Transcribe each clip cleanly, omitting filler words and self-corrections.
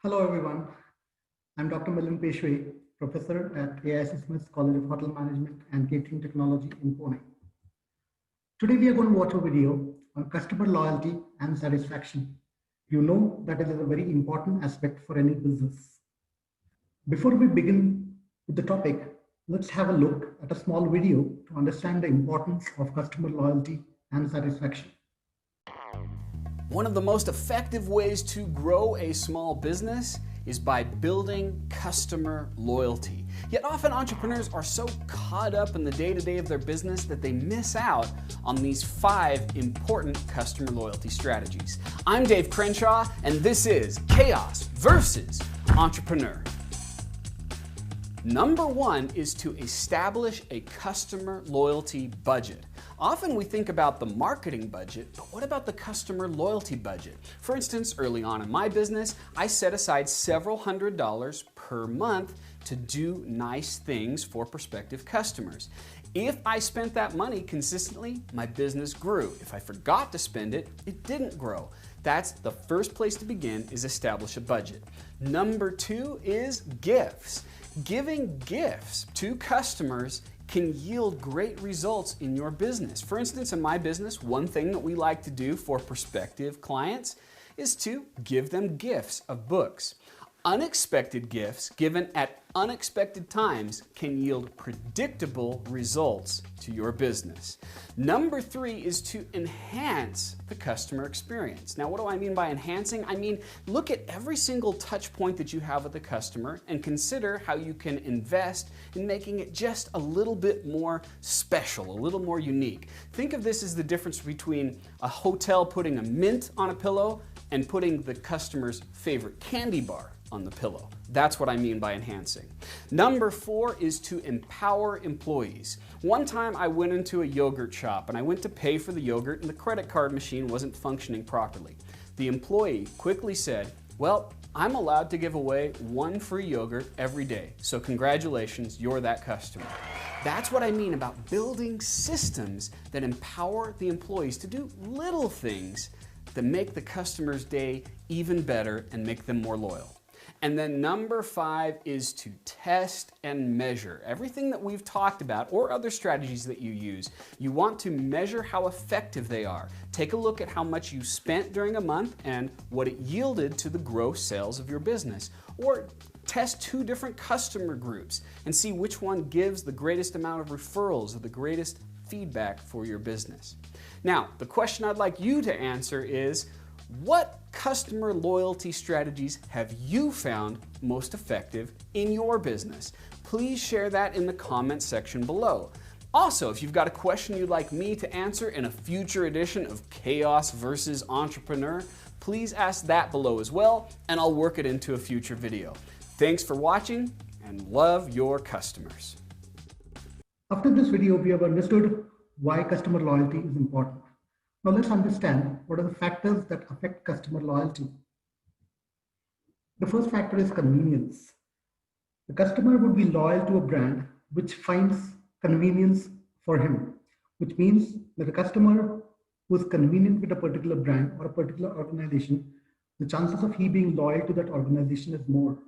Hello everyone, I'm Dr. Milind Peshwe, Professor at AIC Smith College of Hotel Management and Catering Technology in Pune. Today we are going to watch a video on customer loyalty and satisfaction. You know that it is a very important aspect for any business. Before we begin with the topic, let's have a look at a small video to understand the importance of customer loyalty and satisfaction. One of the most effective ways to grow a small business is by building customer loyalty. Yet often entrepreneurs are so caught up in the day-to-day of their business that they miss out on these 5 important customer loyalty strategies. I'm Dave Crenshaw, and this is Chaos versus Entrepreneur. Number 1 is to establish a customer loyalty budget. Often we think about the marketing budget, but what about the customer loyalty budget? For instance, early on in my business, I set aside several $100s per month to do nice things for prospective customers. If I spent that money consistently, my business grew. If I forgot to spend it, it didn't grow. That's the first place to begin, is establish a budget. Number 2 is gifts. Giving gifts to customers can yield great results in your business. For instance, in my business, one thing that we like to do for prospective clients is to give them gifts of books. Unexpected gifts given at unexpected times can yield predictable results to your business. Number 3 is to enhance the customer experience. Now, what do I mean by enhancing? I mean, look at every single touch point that you have with the customer and consider how you can invest in making it just a little bit more special, a little more unique. Think of this as the difference between a hotel putting a mint on a pillow and putting the customer's favorite candy bar on the pillow. That's what I mean by enhancing. Number 4 is to empower employees. One time I went into a yogurt shop and I went to pay for the yogurt and the credit card machine wasn't functioning properly. The employee quickly said, "Well, I'm allowed to give away 1 free yogurt every day, so congratulations, you're that customer." That's what I mean about building systems that empower the employees to do little things that make the customer's day even better and make them more loyal. And then number 5 is to test and measure. Everything that we've talked about or other strategies that you use, you want to measure how effective they are. Take a look at how much you spent during a month and what it yielded to the gross sales of your business. Or test 2 different customer groups and see which one gives the greatest amount of referrals or the greatest feedback for your business. Now, the question I'd like you to answer is, what customer loyalty strategies have you found most effective in your business? Please share that in the comments section below. Also, if you've got a question you'd like me to answer in a future edition of Chaos versus Entrepreneur, please ask that below as well, and I'll work it into a future video. Thanks for watching, and love your customers. After this video, we have understood why customer loyalty is important. Now let's understand what are the factors that affect customer loyalty. The first factor is convenience. The customer would be loyal to a brand which finds convenience for him, which means that a customer who is convenient with a particular brand or a particular organization, the chances of he being loyal to that organization is more.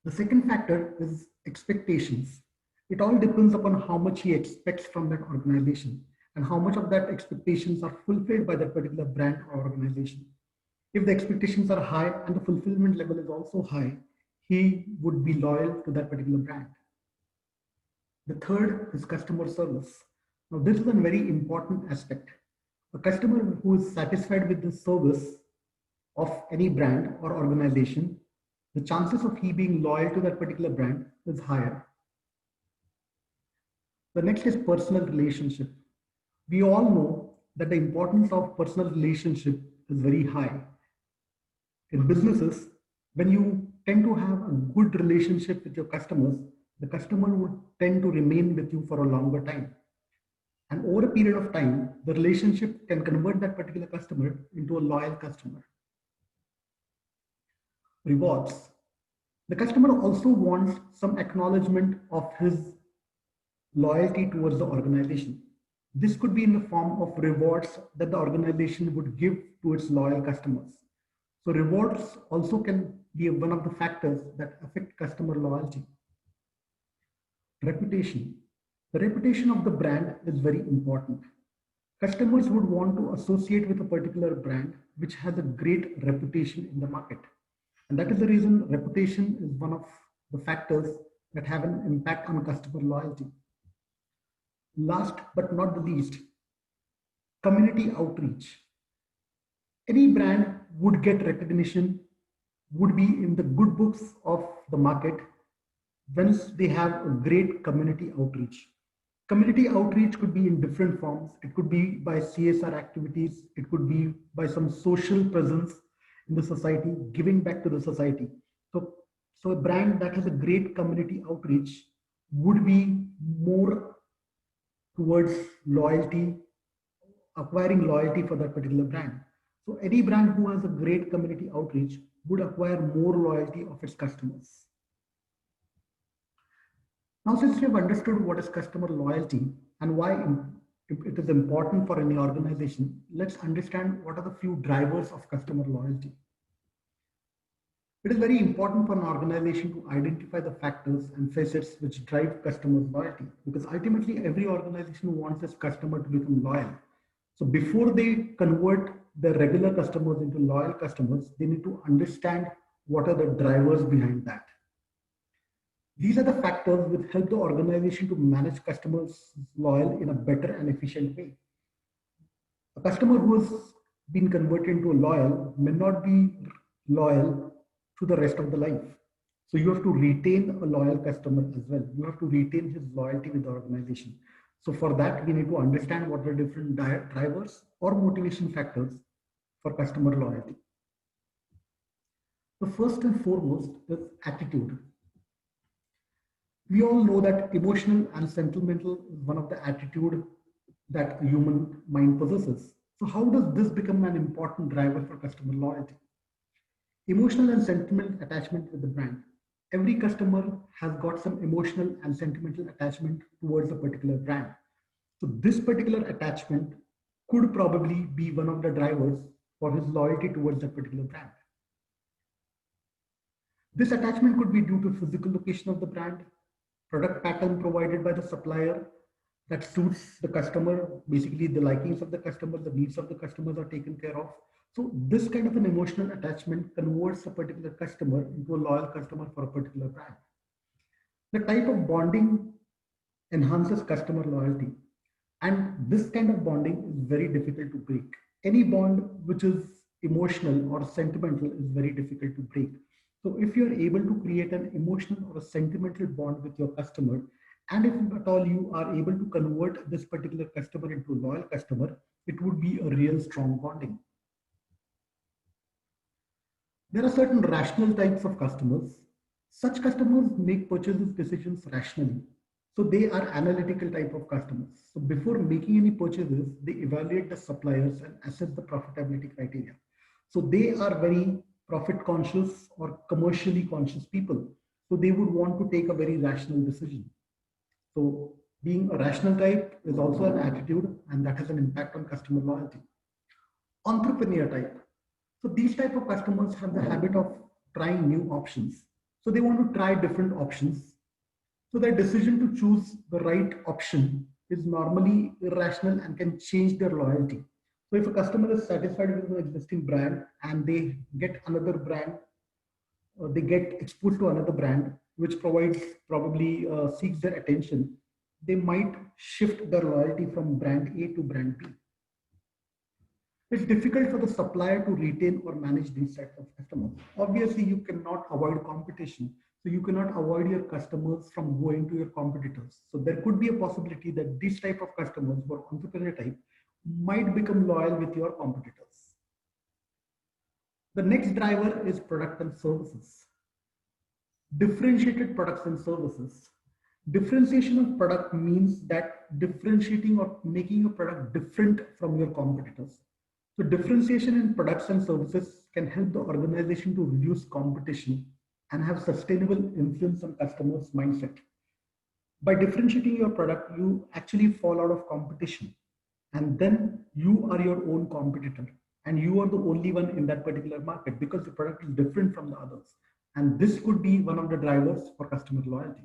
The second factor is expectations. It all depends upon how much he expects from that organization and how much of that expectations are fulfilled by that particular brand or organization. If the expectations are high and the fulfillment level is also high, he would be loyal to that particular brand. The third is customer service. Now, this is a very important aspect. A customer who is satisfied with the service of any brand or organization, the chances of he being loyal to that particular brand is higher. The next is personal relationship. We all know that the importance of personal relationship is very high. In businesses, when you tend to have a good relationship with your customers, the customer would tend to remain with you for a longer time. And over a period of time, the relationship can convert that particular customer into a loyal customer. Rewards. The customer also wants some acknowledgement of his loyalty towards the organization. This could be in the form of rewards that the organization would give to its loyal customers. So rewards also can be one of the factors that affect customer loyalty. Reputation. The reputation of the brand is very important. Customers would want to associate with a particular brand which has a great reputation in the market. And that is the reason reputation is one of the factors that have an impact on customer loyalty. Last but not the least, community outreach. Any brand would get recognition, would be in the good books of the market once they have a great community outreach. Community outreach could be in different forms. It could be by CSR activities. It could be by some social presence in the society, giving back to the society. So a brand that has a great community outreach would be more towards loyalty, acquiring loyalty for that particular brand. So any brand who has a great community outreach would acquire more loyalty of its customers. Now, since we have understood what is customer loyalty and why it is important for any organization, let's understand what are the few drivers of customer loyalty. It is very important for an organization to identify the factors and facets which drive customer loyalty, because ultimately every organization wants its customer to become loyal. So before they convert their regular customers into loyal customers, they need to understand what are the drivers behind that. These are the factors which help the organization to manage customers loyal in a better and efficient way. A customer who has been converted into a loyal may not be loyal to the rest of the life. So you have to retain a loyal customer as well. You have to retain his loyalty with the organization. So for that, we need to understand what are different drivers or motivation factors for customer loyalty. The first and foremost is attitude. We all know that emotional and sentimental is one of the attitude that a human mind possesses. So how does this become an important driver for customer loyalty? Emotional and sentimental attachment with the brand. Every customer has got some emotional and sentimental attachment towards a particular brand. So this particular attachment could probably be one of the drivers for his loyalty towards that particular brand. This attachment could be due to physical location of the brand, product pattern provided by the supplier that suits the customer, basically the likings of the customer, the needs of the customers are taken care of. So this kind of an emotional attachment converts a particular customer into a loyal customer for a particular brand. The type of bonding enhances customer loyalty, and this kind of bonding is very difficult to break. Any bond which is emotional or sentimental is very difficult to break. So if you're able to create an emotional or a sentimental bond with your customer, and if at all you are able to convert this particular customer into a loyal customer, it would be a real strong bonding. There are certain rational types of customers. Such customers make purchases decisions rationally. So they are analytical type of customers. So before making any purchases, they evaluate the suppliers and assess the profitability criteria. So they are very profit conscious or commercially conscious people. So they would want to take a very rational decision. So being a rational type is also an attitude, and that has an impact on customer loyalty. Entrepreneur type. So these type of customers have the habit of trying new options. So they want to try different options. So their decision to choose the right option is normally irrational and can change their loyalty. So if a customer is satisfied with an existing brand and they get another brand, they get exposed to another brand, which provides probably seeks their attention, they might shift their loyalty from brand A to brand B. It's difficult for the supplier to retain or manage these types of customers. Obviously, you cannot avoid competition. So you cannot avoid your customers from going to your competitors. So there could be a possibility that this type of customers who are entrepreneur type might become loyal with your competitors. The next driver is product and services. Differentiated products and services. Differentiation of product means that differentiating or making a product different from your competitors. So differentiation in products and services can help the organization to reduce competition and have sustainable influence on customers' mindset. By differentiating your product, you actually fall out of competition, and then you are your own competitor. and you are the only one in that particular market because the product is different from the others. And this could be one of the drivers for customer loyalty.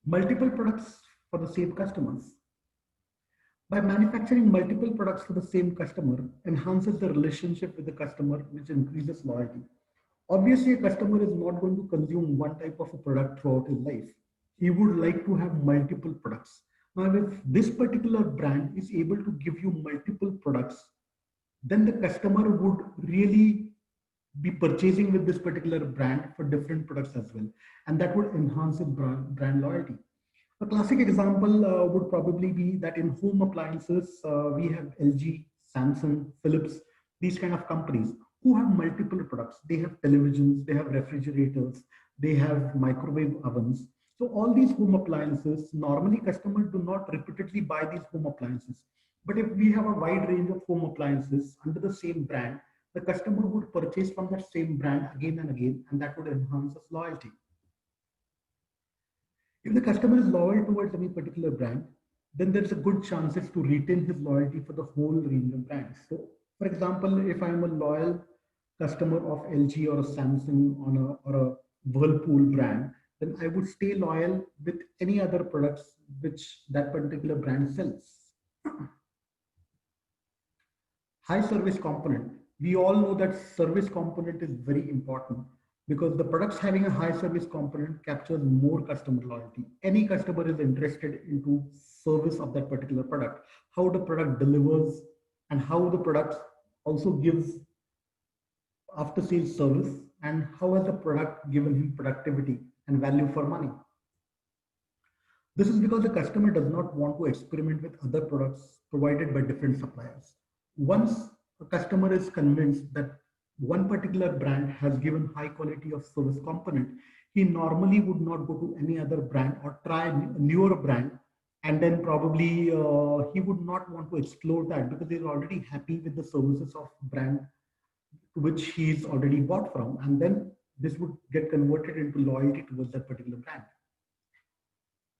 Multiple products for the same customers. By manufacturing multiple products for the same customer enhances the relationship with the customer, which increases loyalty. Obviously, a customer is not going to consume one type of a product throughout his life. He would like to have multiple products. Now, if this particular brand is able to give you multiple products, then the customer would really be purchasing with this particular brand for different products as well. And that would enhance his brand loyalty. A classic example would probably be that in home appliances, we have LG, Samsung, Philips, these kind of companies who have multiple products. They have televisions, they have refrigerators, they have microwave ovens. So all these home appliances, normally customers do not repeatedly buy these home appliances. But if we have a wide range of home appliances under the same brand, the customer would purchase from that same brand again and again, and that would enhance his loyalty. If the customer is loyal towards any particular brand, then there's a good chances to retain his loyalty for the whole range of brands. So, for example, if I'm a loyal customer of LG or a Samsung or a Whirlpool brand, then I would stay loyal with any other products which that particular brand sells. High service component. We all know that service component is very important because the products having a high service component captures more customer loyalty. Any customer is interested into service of that particular product, how the product delivers and how the product also gives after sales service, and how has the product given him productivity and value for money. This is because the customer does not want to experiment with other products provided by different suppliers. Once a customer is convinced that one particular brand has given high quality of service component, he normally would not go to any other brand or try a newer brand, and then probably he would not want to explore that because he's already happy with the services of brand which he's already bought from, and then this would get converted into loyalty towards that particular brand.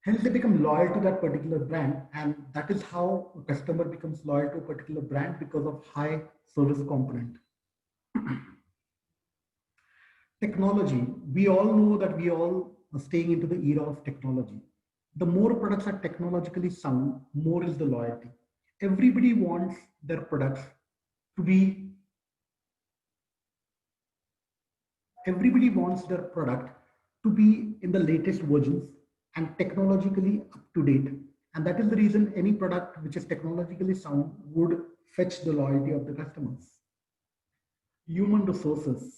Hence, they become loyal to that particular brand, and that is how a customer becomes loyal to a particular brand because of high service component. Technology. We all know that we all are staying into the era of technology. The more products are technologically sound, more is the loyalty. Everybody wants their products to be in the latest versions and technologically up to date. And that is the reason any product which is technologically sound would fetch the loyalty of the customers. Human resources.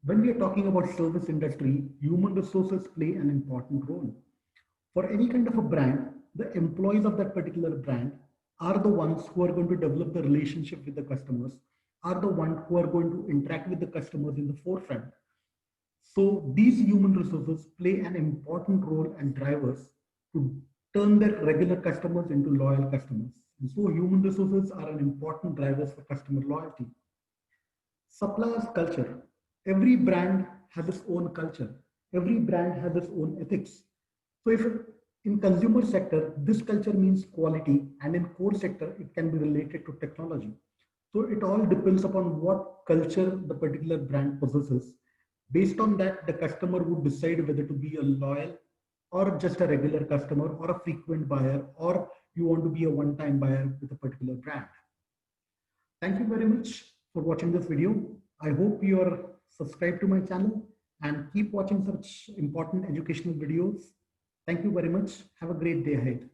When we are talking about service industry, human resources play an important role. For any kind of a brand, the employees of that particular brand are the ones who are going to develop the relationship with the customers, are the ones who are going to interact with the customers in the forefront. So these human resources play an important role and drivers to turn their regular customers into loyal customers. And so human resources are an important drivers for customer loyalty. Suppliers culture. Every brand has its own culture. Every brand has its own ethics. So if in consumer sector, this culture means quality, and in core sector, it can be related to technology. So it all depends upon what culture the particular brand possesses. Based on that, the customer would decide whether to be a loyal or just a regular customer or a frequent buyer, or you want to be a one-time buyer with a particular brand. Thank you very much for watching this video. I hope you are subscribed to my channel and keep watching such important educational videos. Thank you very much. Have a great day ahead.